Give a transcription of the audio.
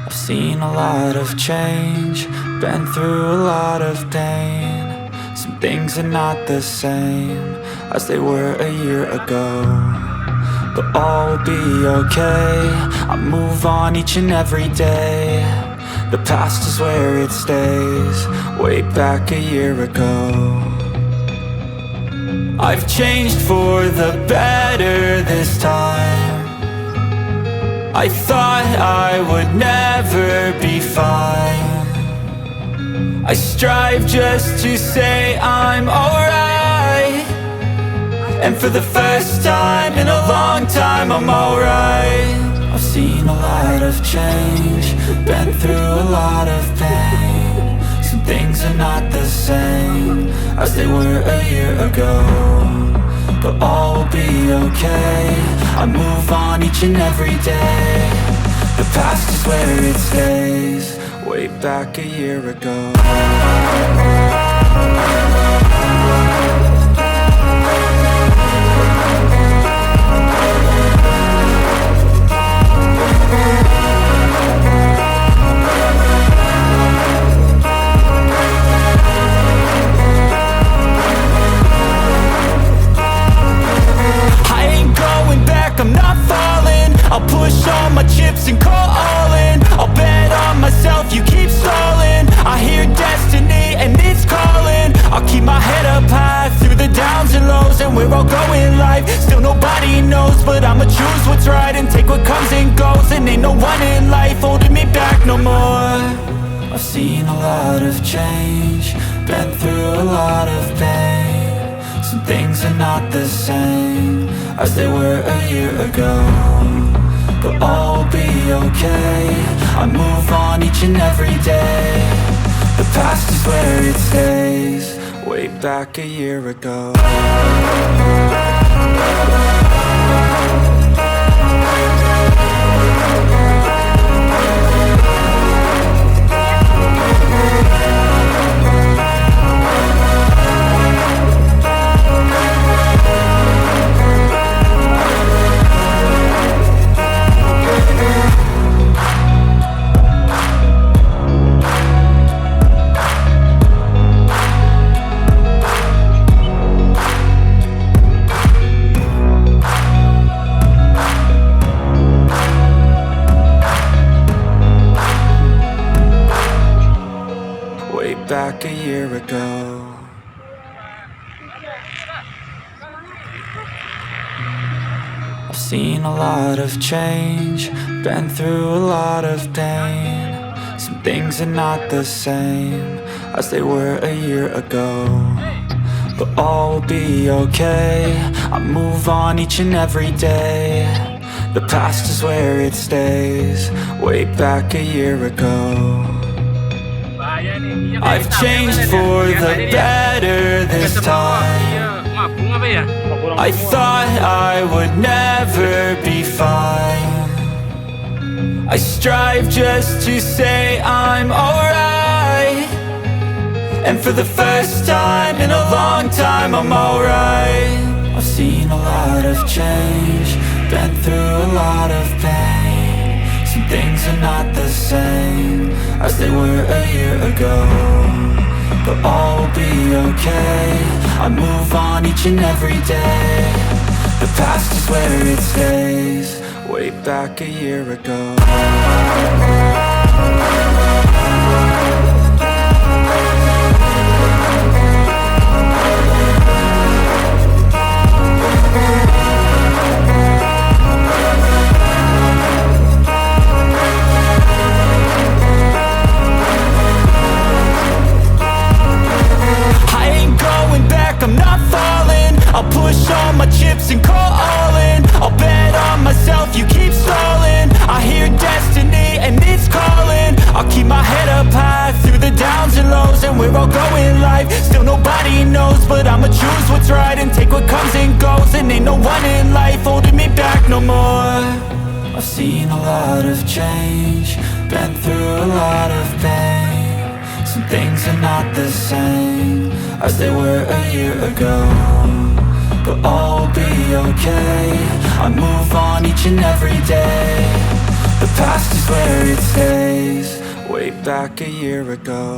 I've seen a lot of change, been through a lot of pain. Some things are not the same as they were a year ago, but all will be okay. I move on each and every day. The past is where it stays, way back a year ago. I've changed for the better this time. I thought I would never be fine. I strive just to say I'm alright, and for the first time in a long time I'm alright. I've seen a lot of change, been through a lot of pain. Some things are not the same as they were a year ago, but all will be okay. I move on each and every day. The past is where it stays, way back a year ago. I'm not falling, I'll push all my chips and call all in. I'll bet on myself, you keep stalling. I hear destiny and it's calling. I'll keep my head up high through the downs and lows, and we're all going life. Still nobody knows, but I'ma choose what's right and take what comes and goes. And ain't no one in life holding me back no more. I've seen a lot of change, been through a lot of pain. Some things are not the same as they were a year ago, but all will be okay. I move on each and every day. The past is where it stays, way back a year ago. Back a year ago. I've seen a lot of change, been through a lot of pain. Some things are not the same as they were a year ago, but all will be okay. I move on each and every day. The past is where it stays, way back a year ago. I've changed for the better this time. I thought I would never be fine. I strive just to say I'm alright, and for the first time in a long time I'm alright. I've seen a lot of change, been through a lot of pain. Some things are not the same as they were a year ago, but all will be okay. I move on each and every day. The past is where it stays, way back a year ago. I'm not falling, I'll push all my chips and call all in. I'll bet on myself, you keep stalling. I hear destiny and it's calling. I'll keep my head up high through the downs and lows, and we're all going life. Still nobody knows, but I'ma choose what's right and take what comes and goes. And ain't no one in life holding me back no more. I've seen a lot of change, been through a lot of pain. Some things are not the same as they were a year ago, but all will be okay. I move on each and every day. The past is where it stays. back a year ago.